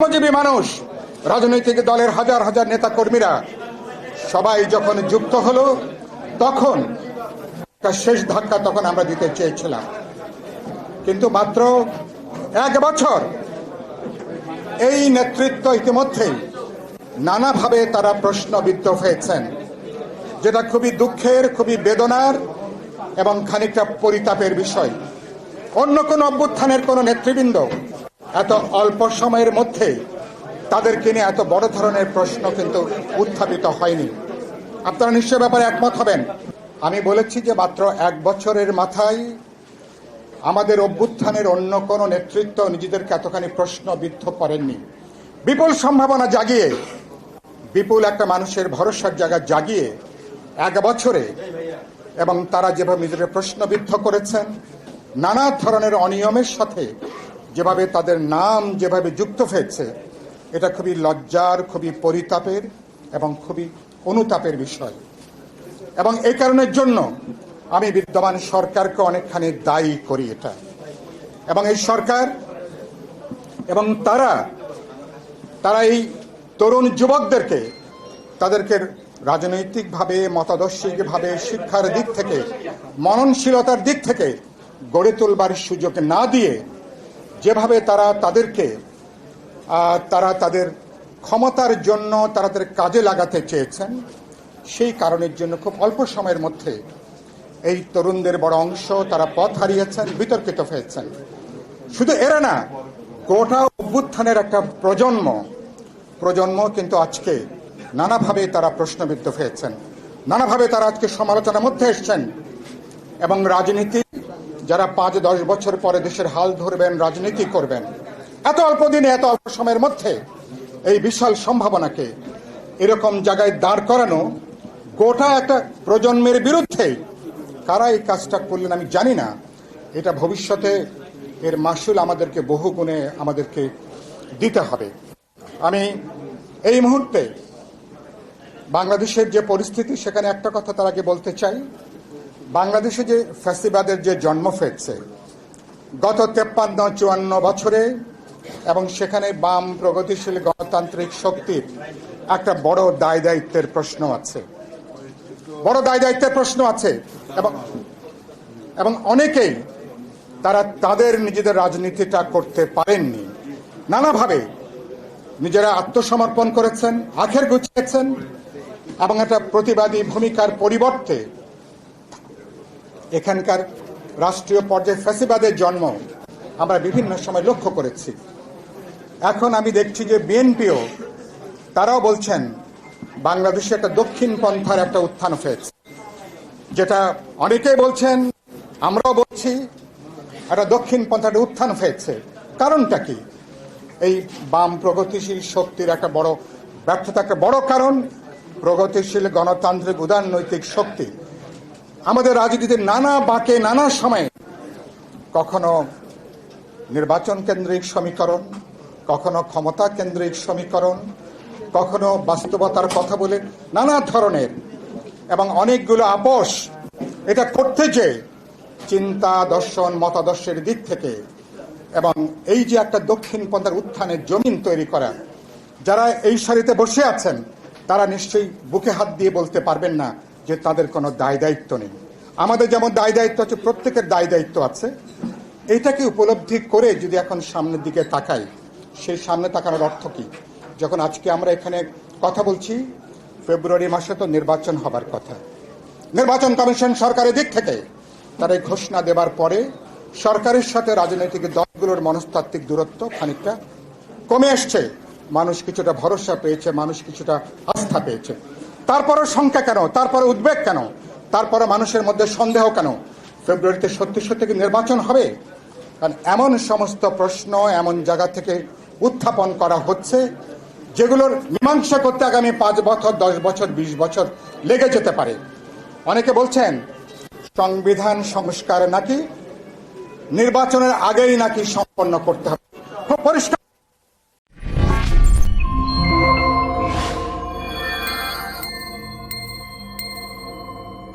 শ্রমজীবী মানুষ, রাজনৈতিক দলের হাজার হাজার নেতা কর্মীরা সবাই যখন যুক্ত হলো, তখন একটা শেষ ধাক্কা তখন আমরা দিতে চেয়েছিলাম। কিন্তু মাত্র 1 বছর এই নেতৃত্ব ইতিমধ্যেই নানাভাবে তারা প্রশ্নবিদ্ধ হয়েছেন, যেটা খুবই দুঃখের, খুবই বেদনার এবং খানিকটা পরিতাপের বিষয়। অন্য কোন অভ্যুত্থানের কোন নেতৃবৃন্দ এত অল্প সময়ের মধ্যে তাদেরকে নিয়ে এত বড় ধরনের প্রশ্ন কিন্তু উত্থাপিত হয়নি। আপনারা নিশ্চয় ব্যাপারে একমত হবেন। আমি বলেছি যে মাত্র 1 বছরের মাথায় আমাদের অভ্যুত্থানের অন্য কোন নেতৃত্ব নিজেদেরকে এতখানি প্রশ্নবিদ্ধ করেননি। বিপুল সম্ভাবনা জাগিয়ে, বিপুল একটা মানুষের ভরসার জায়গা জাগিয়ে 1 বছরে, এবং তারা যেভাবে নিজেদের প্রশ্নবিদ্ধ করেছেন, নানা ধরনের অনিয়মের সাথে যেভাবে তাদের নাম যেভাবে যুক্ত হয়েছে, এটা খুবই লজ্জার, খুবই পরিতাপের এবং খুবই অনুতাপের বিষয়। এবং এই কারণের জন্য আমি বিদ্যমান সরকারকে অনেকখানি দায়ী করি এটা। এবং এই সরকার এবং তারা এই তরুণ যুবকদেরকে তাদেরকে রাজনৈতিকভাবে, মতাদর্শিকভাবে, শিক্ষার দিক থেকে, মননশীলতার দিক থেকে গড়ে তোলবার সুযোগ না দিয়ে যেভাবে তারা তাদের ক্ষমতার জন্য তাদের কাজে লাগাতে চেয়েছেন, সেই কারণের জন্য খুব অল্প সময়ের মধ্যে এই তরুণদের বড় অংশ তারা পথ হারিয়েছেন, বিতর্কিত হয়েছেন। শুধু এরা না, গোটা অভ্যুত্থানের একটা প্রজন্ম কিন্তু আজকে নানাভাবে তারা প্রশ্নবিদ্ধ হয়েছেন, নানাভাবে তারা আজকে সমালোচনার মধ্যে এসছেন। এবং রাজনীতি যারা 5-10 বছর পরে দেশের হাল ধরবেন, রাজনীতি করবেন, এত অল্প দিনে, এত অল্প সময়ের মধ্যে এই বিশাল সম্ভাবনাকে এরকম জায়গায় দাঁড় করানো, গোটা একটা প্রজন্মের বিরুদ্ধে কারা এই কাজটা করলেন আমি জানি না। এটা ভবিষ্যতে এর মাসুল আমাদেরকে বহু গুণে আমাদেরকে দিতে হবে। আমি এই মুহূর্তে বাংলাদেশের যে পরিস্থিতি, সেখানে একটা কথা তার আগে বলতে চাই। বাংলাদেশে যে ফ্যাসিবাদের যে জন্ম হয়েছে গত 53-54 বছরে, এবং সেখানে বাম প্রগতিশীল গণতান্ত্রিক শক্তির একটা বড় দায় দায়িত্বের প্রশ্ন আছে, এবং অনেকেই তাদের নিজেদের রাজনীতিটা করতে পারেননি। নানাভাবে নিজেরা আত্মসমর্পণ করেছেন, আখের গুছিয়েছেন, এবং একটা প্রতিবাদী ভূমিকার পরিবর্তে এখানকার রাষ্ট্রীয় পর্যায়ে ফ্যাসিবাদের জন্ম আমরা বিভিন্ন সময় লক্ষ্য করেছি। এখন আমি দেখছি যে বিএনপিও তারাও বলছেন বাংলাদেশে একটা দক্ষিণ পন্থার একটা উত্থান হয়েছে, যেটা অনেকেই বলছেন, আমরাও বলছি, একটা দক্ষিণ পন্থার উত্থান হয়েছে। কারণটা কি? এই বাম প্রগতিশীল শক্তির একটা বড় ব্যর্থতা, একটা বড় কারণ প্রগতিশীল গণতান্ত্রিক উদারনৈতিক শক্তি আমাদের রাজনীতির নানা বাঁকে, নানা সময়ে, কখনো নির্বাচন কেন্দ্রিক সমীকরণ, কখনো ক্ষমতা কেন্দ্রিক সমীকরণ, কখনো বাস্তবতার কথা বলে নানা ধরনের এবং অনেকগুলো আপোষ এটা করতে যে চিন্তা, দর্শন, মতাদর্শের দিক থেকে, এবং এই যে একটা দক্ষিণ পন্থার উত্থানের জমিন তৈরি করা, যারা এই সারিতে বসে আছেন তারা নিশ্চয়ই বুকে হাত দিয়ে বলতে পারবেন না যে তাদের কোনো দায় দায়িত্ব নেই। আমাদের যেমন দায় দায়িত্ব আছে, প্রত্যেকের দায় দায়িত্ব আছে। এইটাকে উপলব্ধি করে যদি এখন সামনের দিকে তাকাই, সেই সামনে তাকানোর অর্থ কি? যখন আজকে আমরা এখানে কথা বলছি, ফেব্রুয়ারি মাসে তো নির্বাচন হবার কথা। নির্বাচন কমিশন সরকারের দিক থেকে তারা ঘোষণা দেবার পরে সরকারের সাথে রাজনৈতিক দলগুলোর মনস্তাত্ত্বিক দূরত্ব খানিকটা কমে আসছে। মানুষ কিছুটা ভরসা পেয়েছে, মানুষ কিছুটা আস্থা পেয়েছে। তারপরে শঙ্কা কেন? তারপরে উদ্বেগ কেন? তারপরে মানুষের মধ্যে সন্দেহ কেন? ফেব্রুয়ারিতে সত্যি সত্যি কি নির্বাচন হবে? কারণ এমন সমস্ত প্রশ্ন এমন জায়গা থেকে উত্থাপন করা হচ্ছে যেগুলোর মীমাংসা করতে আগামী 5 বছর, 10 বছর, 20 বছর লেগে যেতে পারে। অনেকে বলছেন সংবিধান সংস্কার নাকি নির্বাচনের আগেই নাকি সম্পন্ন করতে হবে। খুব পরিষ্কার